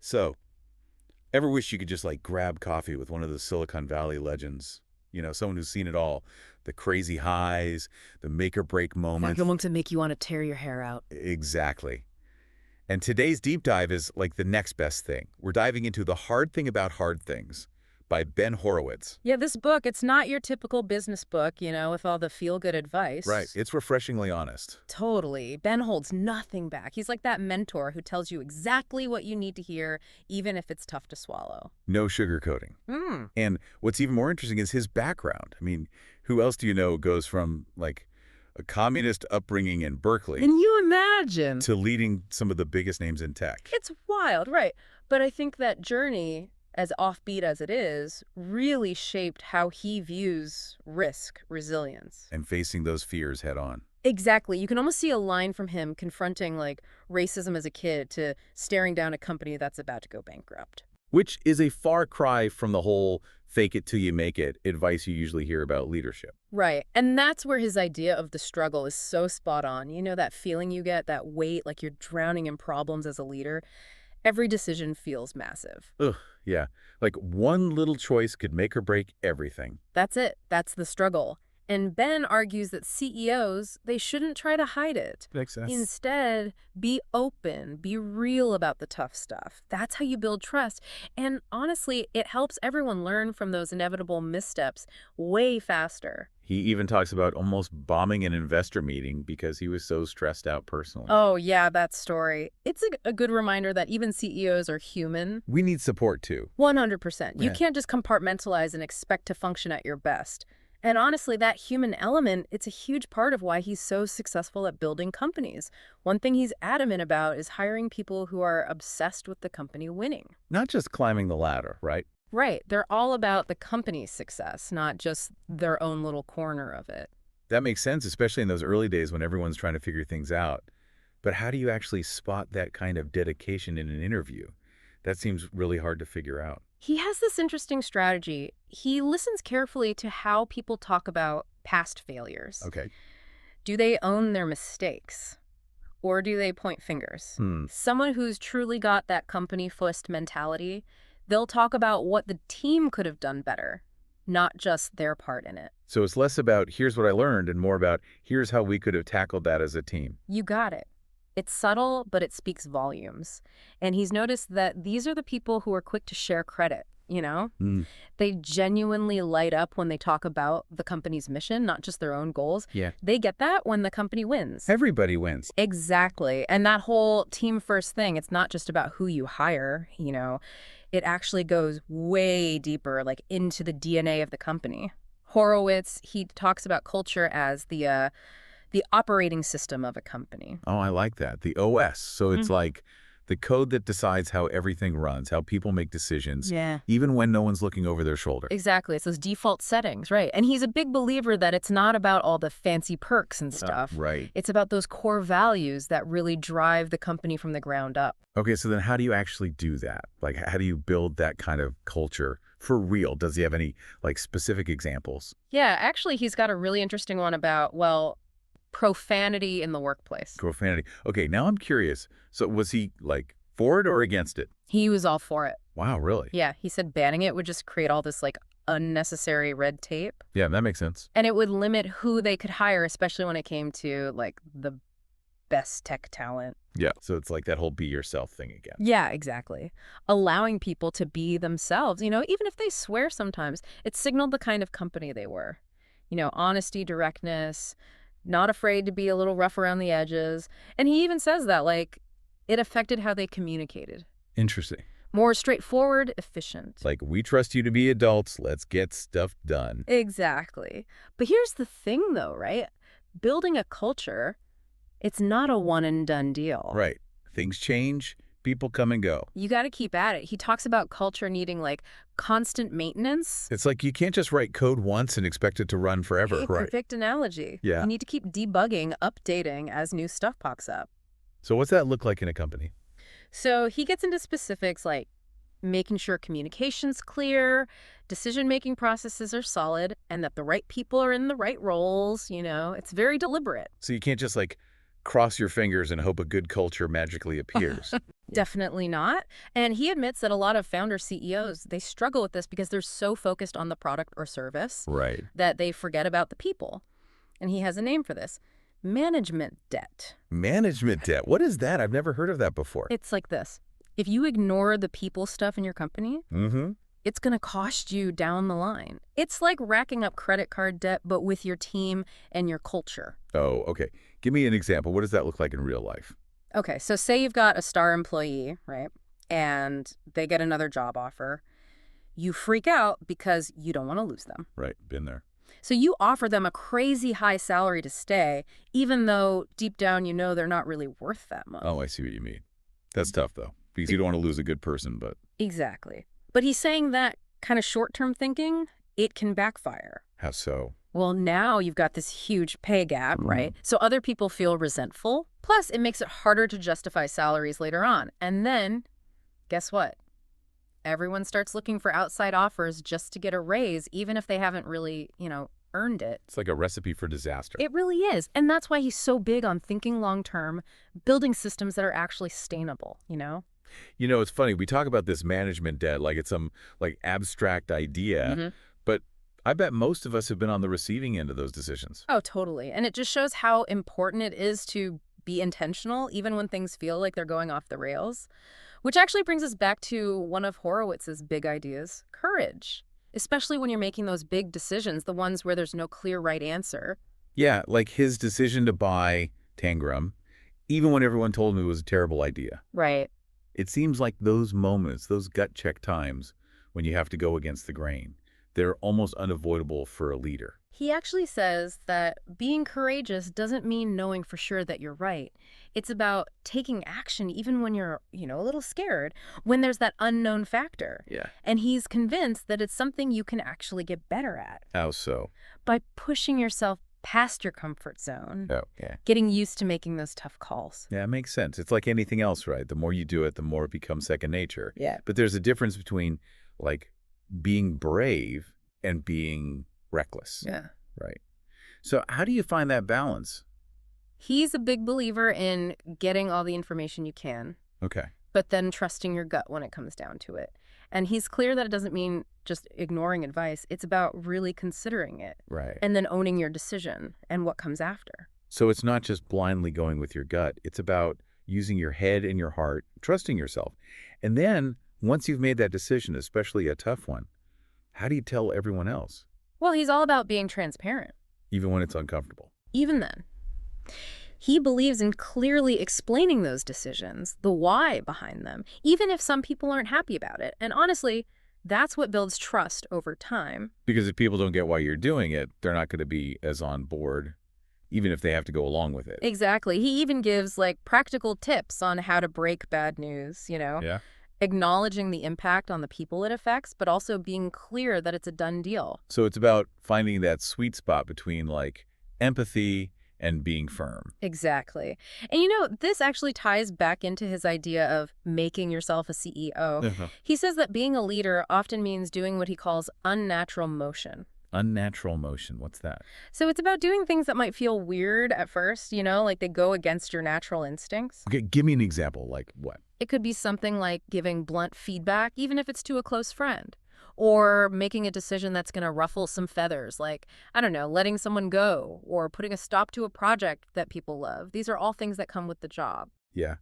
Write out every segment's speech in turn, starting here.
So, ever wish you could just like grab coffee with one of the Silicon Valley legends? Someone who's seen it all. The crazy highs, the make or break Like the moments. ones that make you want to tear your hair out. Exactly. And today's deep dive is like the next best thing. We're diving into The Hard Thing About Hard Things by Ben Horowitz. Yeah, this book, it's not your typical business book, with all the feel-good Right. advice. It's refreshingly honest. Totally. Ben holds nothing back. He's like that mentor who tells you exactly what you need to hear, even if it's tough to swallow. No sugarcoating. Hmm. And what's even more interesting is his background. I mean, who else do you know goes from like a communist upbringing in Berkeley Can you imagine? to leading some of the biggest names in tech? It's wild, right? But I think that journey, as offbeat as it is, really shaped how he views risk, resilience. And facing those fears head on. Exactly. You can almost see a line from him confronting like racism as a kid to staring down a company that's about to go bankrupt. Which is a far cry from the whole fake it till you make it advice you usually hear about leadership. Right. And that's where his idea of the struggle is so spot on. You know that feeling you get, that weight, like you're drowning in problems as a leader? Every decision feels massive. Ugh, yeah. Like one little choice could make or break everything. That's it. That's the struggle. And Ben argues that CEOs, they shouldn't try to hide it. Makes sense. Instead, be open, be real about the tough stuff. That's how you build trust. And honestly, it helps everyone learn from those inevitable missteps way faster. He even talks about almost bombing an investor meeting because he was so stressed out personally. Oh, yeah, that story. It's a good reminder that even CEOs are human. We need support too. 100%. You Yeah. can't just compartmentalize and expect to function at your best. And honestly, that human element, it's a huge part of why he's so successful at building companies. One thing he's adamant about is hiring people who are obsessed with the company winning. Not just climbing the ladder, right? Right. They're all about the company's success, not just their own little corner of it. That makes sense, especially in those early days when everyone's trying to figure things out. But how do you actually spot that kind of dedication in an interview? That seems really hard to figure out. He has this interesting strategy. He listens carefully to how people talk about past failures. Okay. Do they own their mistakes? Or do they point fingers? Hmm. Someone who's truly got that company-first mentality, they'll talk about what the team could have done better, not just their part in it. So it's less about here's what I learned and more about here's how we could have tackled that as a team. You got it. It's subtle, but it speaks volumes. And he's noticed that these are the people who are quick to share credit, Hmm. They genuinely light up when they talk about the company's mission, not just their own goals. Yeah. They get that when the company wins. Everybody wins. Exactly. And that whole team first thing, it's not just about who you hire, It actually goes way deeper, like into the DNA of the company. Horowitz, he talks about culture as the operating system of a company. Oh, I like that. The OS. So it's like the code that decides how everything runs, how people make decisions, Yeah. even when no one's looking over their shoulder. Exactly. It's those default settings, right? And he's a big believer that it's not about all the fancy perks and stuff. Right. It's about those core values that really drive the company from the ground up. Okay, so then how do you actually do that? Like, how do you build that kind of culture for real? Does he have any, like, specific examples? Yeah, actually, he's got a really interesting one about, profanity in the workplace. Profanity. Okay, now I'm curious. So was he, like, for it or against it? He was all for it. Wow, really? Yeah, he said banning it would just create all this, unnecessary red tape. Yeah, that makes sense. And it would limit who they could hire, especially when it came to, the best tech talent. Yeah, so it's like that whole be yourself thing again. Yeah, exactly. Allowing people to be themselves, even if they swear sometimes, it signaled the kind of company they were. Honesty, directness, not afraid to be a little rough around the edges. And he even says that, it affected how they communicated. Interesting. More straightforward, efficient. Like, we trust you to be adults. Let's get stuff done. Exactly. But here's the thing, though, right? Building a culture, it's not a one-and-done deal. Right. Things change. People come and go. You got to keep at it. He talks about culture needing, constant maintenance. It's like you can't just write code once and expect it to run forever, Hey, right? perfect analogy. Yeah. You need to keep debugging, updating as new stuff pops up. So what's that look like in a company? So he gets into specifics like making sure communication's clear, decision-making processes are solid, and that the right people are in the right roles. It's very deliberate. So you can't just, cross your fingers and hope a good culture magically appears. Definitely not. And he admits that a lot of founder CEOs, they struggle with this because they're so focused on the product or service Right. that they forget about the people. And he has a name for this: management debt. Management debt. What is that? I've never heard of that before. It's like this. If you ignore the people stuff in your company, Mm-hmm. it's going to cost you down the line. It's like racking up credit card debt, but with your team and your culture. Oh, okay. Give me an example. What does that look like in real life? Okay, so say you've got a star employee, right? And they get another job offer. You freak out because you don't want to lose them. Right. Been there. So you offer them a crazy high salary to stay, even though deep down you know they're not really worth that much. Oh, I see what you mean. That's tough, though, because you don't want to lose a good person, but... Exactly. But he's saying that kind of short-term thinking, it can backfire. How so? Well, now you've got this huge pay gap, right? So other people feel resentful. Plus, it makes it harder to justify salaries later on. And then, guess what? Everyone starts looking for outside offers just to get a raise, even if they haven't really, earned it. It's like a recipe for disaster. It really is. And that's why he's so big on thinking long-term, building systems that are actually sustainable, It's funny. We talk about this management debt like it's some abstract idea, but I bet most of us have been on the receiving end of those decisions. Oh, totally. And it just shows how important it is to be intentional, even when things feel like they're going off the rails. Which actually brings us back to one of Horowitz's big ideas: courage. Especially when you're making those big decisions, the ones where there's no clear right answer. Yeah, like his decision to buy Tangram, even when everyone told him it was a terrible idea. Right. It seems like those moments, those gut check times when you have to go against the grain, they're almost unavoidable for a leader. He actually says that being courageous doesn't mean knowing for sure that you're right. It's about taking action even when you're, a little scared, when there's that unknown factor. Yeah. And he's convinced that it's something you can actually get better at How so? by pushing yourself past your comfort zone, Oh, yeah. getting used to making those tough calls. Yeah, it makes sense. It's like anything else, right? The more you do it, the more it becomes second nature. Yeah. But there's a difference between, being brave and being reckless. Yeah. Right. So how do you find that balance? He's a big believer in getting all the information you can, Okay. but then trusting your gut when it comes down to it. And he's clear that it doesn't mean just ignoring advice. It's about really considering it Right. and then owning your decision and what comes after. So it's not just blindly going with your gut. It's about using your head and your heart, trusting yourself. And then once you've made that decision, especially a tough one, how do you tell everyone else, Well, he's all about being transparent, even when it's uncomfortable? even then. He believes in clearly explaining those decisions, the why behind them, even if some people aren't happy about it. And honestly, that's what builds trust over time. Because if people don't get why you're doing it, they're not going to be as on board, even if they have to go along with it. Exactly. He even gives practical tips on how to break bad news, Yeah. acknowledging the impact on the people it affects, but also being clear that it's a done deal. So it's about finding that sweet spot between empathy and being firm. Exactly. And this actually ties back into his idea of making yourself a CEO. Uh-huh. He says that being a leader often means doing what he calls unnatural motion. Unnatural motion. What's that? So it's about doing things that might feel weird at first, like they go against your natural instincts. Okay, give me an example. Like what? It could be something like giving blunt feedback, even if it's to a close friend, or making a decision that's going to ruffle some feathers, like, I don't know, letting someone go or putting a stop to a project that people love. These are all things that come with the job. Yeah.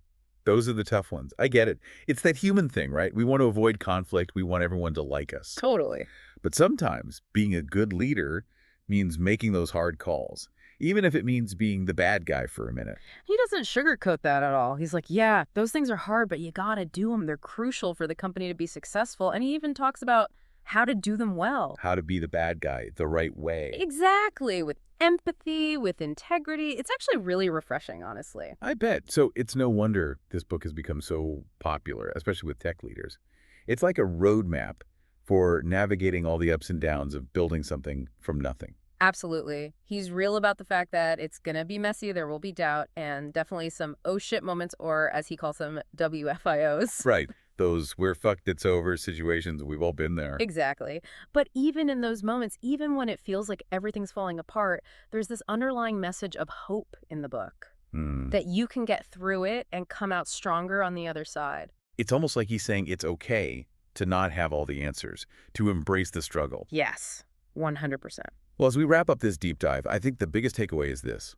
Those are the tough ones. I get it. It's that human thing, right? We want to avoid conflict. We want everyone to like us. Totally. But sometimes being a good leader means making those hard calls, even if it means being the bad guy for a minute. He doesn't sugarcoat that at all. He's like, yeah, those things are hard, but you got to do them. They're crucial for the company to be successful. And he even talks about how to do them well. How to be the bad guy the right way. Exactly. With empathy, with integrity. It's actually really refreshing, honestly. I bet. So it's no wonder this book has become so popular, especially with tech leaders. It's like a roadmap for navigating all the ups and downs of building something from nothing. Absolutely. He's real about the fact that it's going to be messy, there will be doubt, and definitely some oh shit moments, or as he calls them, WFIOs. Right. Those we're fucked, it's over situations. We've all been there. Exactly. But even in those moments, even when it feels like everything's falling apart, there's this underlying message of hope in the book. Hmm. that you can get through it and come out stronger on the other side. It's almost like he's saying it's okay to not have all the answers, to embrace the struggle. Yes, 100%. Well, as we wrap up this deep dive, I think the biggest takeaway is this.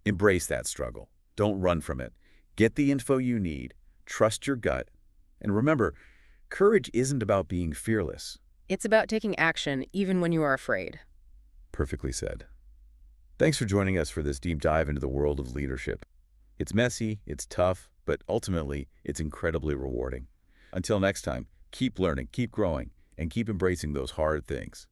Embrace that struggle. Don't run from it. Get the info you need. Trust your gut. And remember, courage isn't about being fearless. It's about taking action even when you are afraid. Perfectly said. Thanks for joining us for this deep dive into the world of leadership. It's messy, it's tough, but ultimately, it's incredibly rewarding. Until next time, keep learning, keep growing, and keep embracing those hard things.